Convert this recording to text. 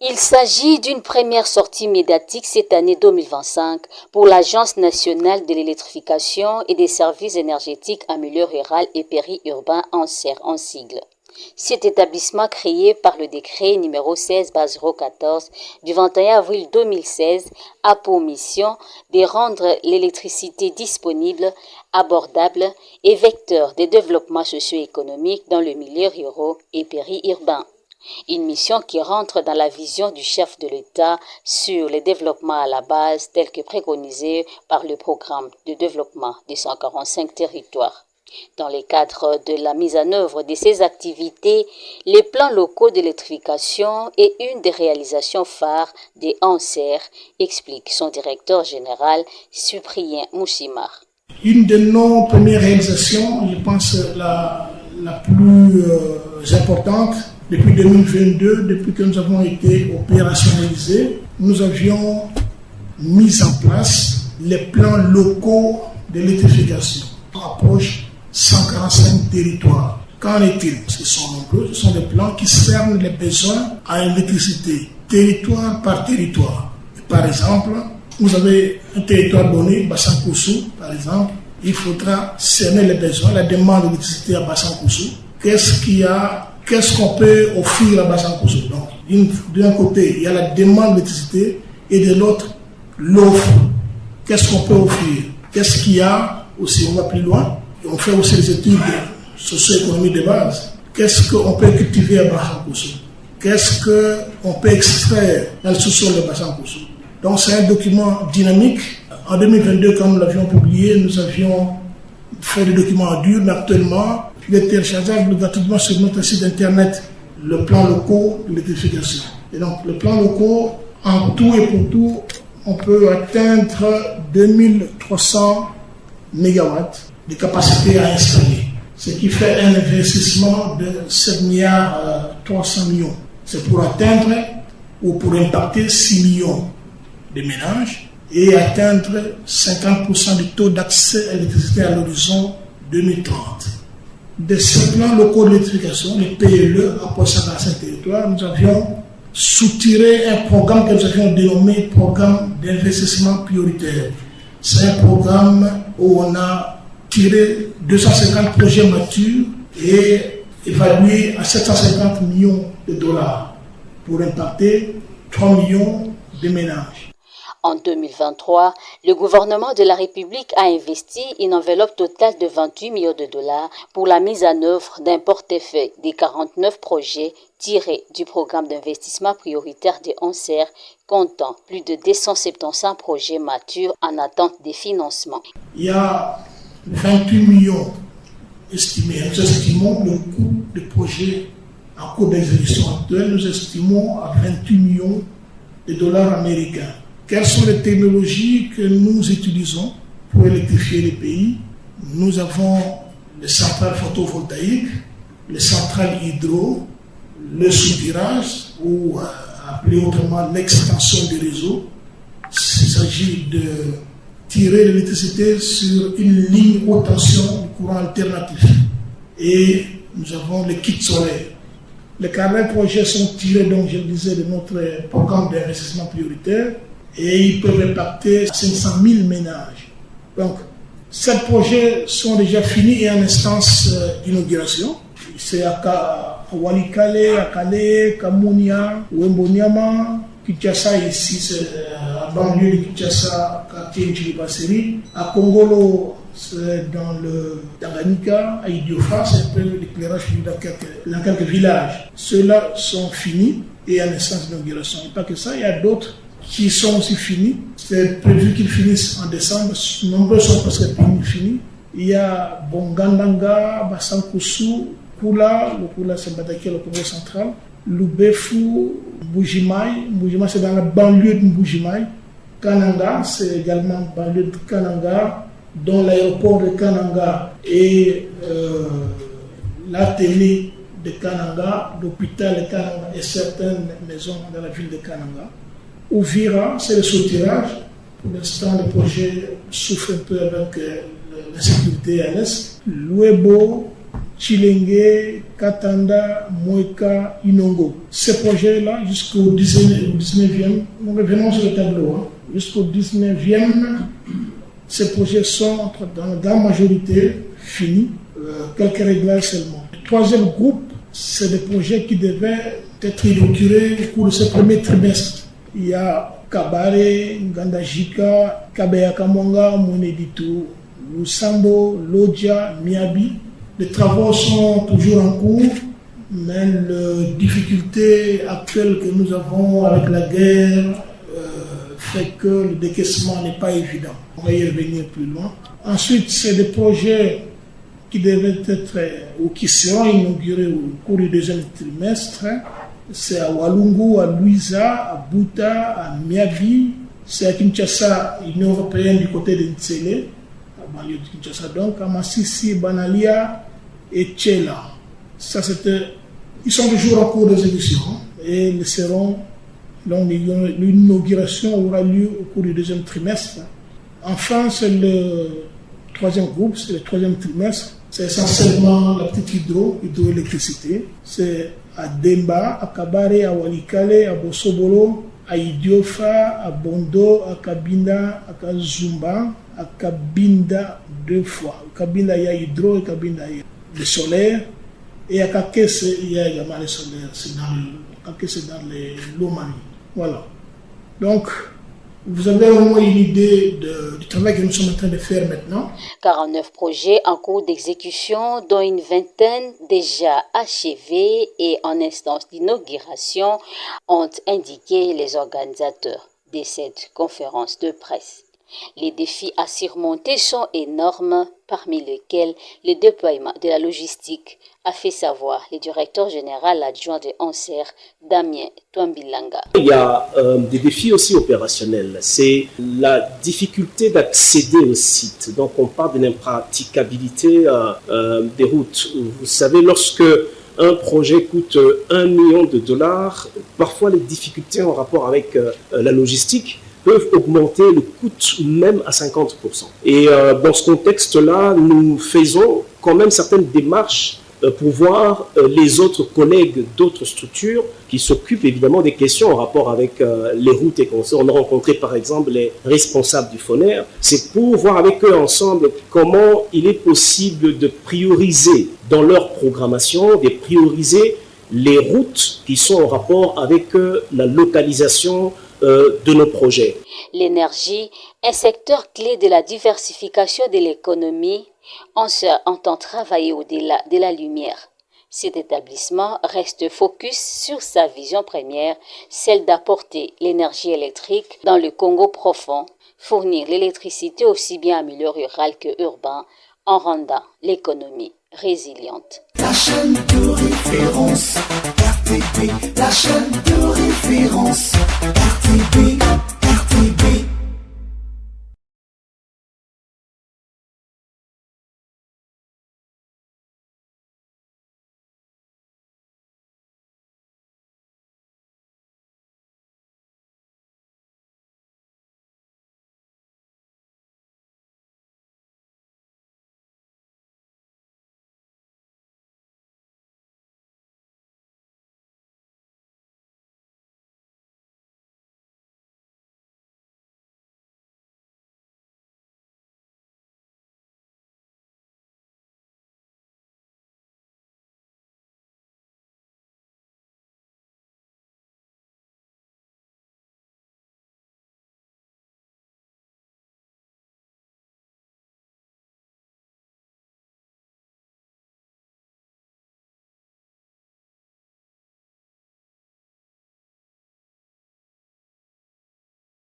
Il s'agit d'une première sortie médiatique cette année 2025 pour l'Agence nationale de l'électrification et des services énergétiques en milieu rural et périurbain ANSER en sigle. Cet établissement créé par le décret numéro 16/014 du 21 avril 2016 a pour mission de rendre l'électricité disponible, abordable et vecteur de développement socio-économique dans le milieu rural et périurbain. Une mission qui rentre dans la vision du chef de l'État sur le développement à la base tel que préconisé par le programme de développement des 145 territoires. Dans le cadre de la mise en œuvre de ces activités, les plans locaux d'électrification est une des réalisations phares des ANSER, explique son directeur général, Cyprien Moussimar. Une de nos premières réalisations, je pense la plus importante, depuis 2022, depuis que nous avons été opérationnalisés, nous avions mis en place les plans locaux d'électrification. On approche 145 territoires. Qu'en est-il? Ce sont nombreux, ce sont des plans qui cernent les besoins en électricité, territoire par territoire. Par exemple, vous avez un territoire donné, Bassan-Koussou, par exemple, il faudra cerner les besoins, la demande d'électricité à Bassan-Koussou. Qu'est-ce qu'on peut offrir à Bassan-Koussou? Donc, d'un côté, il y a la demande d'électricité et de l'autre, l'offre. Qu'est-ce qu'on peut offrir? Qu'est-ce qu'il y a aussi? On va plus loin. On fait aussi des études socio-économiques de base. Qu'est-ce qu'on peut cultiver à Bassan-Koussou? Qu'est-ce qu'on peut extraire dans le sous-sol de Bassan-Koussou? Donc, c'est un document dynamique. En 2022, quand nous l'avions publié, nous avions fait des documents en dur, mais actuellement, il est téléchargeable gratuitement sur notre site internet, le plan local de l'électrification. Et donc, le plan local, en tout et pour tout, on peut atteindre 2300 mégawatts de capacité à installer. Ce qui fait un investissement de 7 milliards 300 millions. C'est pour atteindre ou pour impacter 6 millions de ménages et atteindre 50% du taux d'accès à l'électricité à l'horizon 2030. De ces plans locaux d'électrification, les PLE, à 145 territoires, nous avions soutiré un programme que nous avions dénommé programme d'investissement prioritaire. C'est un programme où on a tiré 250 projets matures et évalués à 750 millions de dollars pour impacter 3 millions de ménages. En 2023, le gouvernement de la République a investi une enveloppe totale de 28 millions de dollars pour la mise en œuvre d'un portefeuille des 49 projets tirés du programme d'investissement prioritaire des ANSER, comptant plus de 275 projets matures en attente des financements. Il y a 28 millions estimés. Nous estimons le coût des projets en cours d'exécution actuelle, nous estimons à 28 millions de dollars américains. Quelles sont les technologies que nous utilisons pour électrifier les pays? Nous avons les centrales photovoltaïques, les centrales hydro, le soutirage, ou appelé autrement l'extension des réseaux. Il s'agit de tirer l'électricité sur une ligne haute tension de courant alternatif. Et nous avons les kits solaires. Les 40 projets sont tirés, donc je le disais, de notre programme d'investissement prioritaire. Et ils peuvent impacter 500 000 ménages. Donc, 7 projets sont déjà finis et en instance d'inauguration. C'est à Walikale, à Calais, Kamounia, Wembonyama, Kinshasa, ici c'est à banlieue de Kinshasa, quartier Njilibaseri. À Kongolo, c'est dans le Tanganyika, à Idiofa, c'est un peu l'éclairage dans quelques villages. Ceux-là sont finis et en instance d'inauguration. Et pas que ça, il y a d'autres qui sont aussi finis. C'est prévu qu'ils finissent en décembre. Nombreux sont presque finis. Il y a Bongandanga, Bassan-Koussou, Kula, le Kula c'est Batakia, le Congo central, Lubefu, Mbujimai. Mbujimai c'est dans la banlieue de Mbujimai. Kananga, c'est également banlieue de Kananga, dont l'aéroport de Kananga et la télé de Kananga, l'hôpital de Kananga et certaines maisons dans la ville de Kananga. Ouvira, c'est le soutirage. Pour l'instant, le projet souffre un peu avec l'insécurité à l'est. Louebo, Chilenge, Katanda, Moeka, Inongo. Ces projets-là, jusqu'au 19e, nous revenons sur le tableau, jusqu'au 19e, ces projets sont dans la grande majorité finis, quelques réglages seulement. Le troisième groupe, c'est des projets qui devaient être inaugurés au cours de ce premier trimestre. Il y a Kabare, Ngandajika, Kabeya-Kamonga, Moneditu, Lusambo, Lodja, Miabi. Les travaux sont toujours en cours, mais les difficultés actuelles que nous avons avec la guerre fait que le décaissement n'est pas évident. On va y revenir plus loin. Ensuite, c'est des projets qui devaient être ou qui seront inaugurés au cours du deuxième trimestre. C'est à Walungu, à Luiza, à Buta, à Miabi. C'est à Kinshasa, Union européenne du côté de Ntsele, à banlieue de Kinshasa. Donc à Massissi, Banalia et Tchela. Ça, ils sont toujours en cours d'exécution et ils seront. Donc l'inauguration aura lieu au cours du deuxième trimestre. Enfin, c'est le troisième groupe, c'est le troisième trimestre. C'est essentiellement la petite hydroélectricité. C'est à Demba, à Kabare, à Walikale, à Bosobolo, à Idiofa, à Bondo, à Kabinda, à Kazumba, à Kabinda 2 fois. À Kabinda, il y a hydro et Kabinda, il y a le solaire. Et à Kakese, il y a également le solaire. C'est dans les Lomani. Voilà. Donc, vous avez au moins une idée du travail que nous sommes en train de faire maintenant. 49 projets en cours d'exécution, dont une vingtaine déjà achevés et en instance d'inauguration, ont indiqué les organisateurs de cette conférence de presse. Les défis à surmonter sont énormes, parmi lesquels le déploiement de la logistique, a fait savoir le directeur général adjoint de ANSER, Damien Twambilanga. Il y a des défis aussi opérationnels. C'est la difficulté d'accéder au site. Donc on parle d'une impraticabilité des routes. Vous savez, lorsque un projet coûte $1 million, parfois les difficultés en rapport avec la logistique peuvent augmenter le coût même à 50%. Et dans ce contexte-là, nous faisons quand même certaines démarches pour voir les autres collègues d'autres structures qui s'occupent évidemment des questions en rapport avec les routes et consorts. On a rencontré par exemple les responsables du FONER. C'est pour voir avec eux ensemble comment il est possible de prioriser dans leur programmation, de prioriser les routes qui sont en rapport avec la localisation de nos projets. L'énergie, un secteur clé de la diversification de l'économie, entend travailler au-delà de la lumière. Cet établissement reste focus sur sa vision première, celle d'apporter l'énergie électrique dans le Congo profond, fournir l'électricité aussi bien en milieu rural que urbain, en rendant l'économie résiliente. La chaîne de référence, RTP, la chaîne de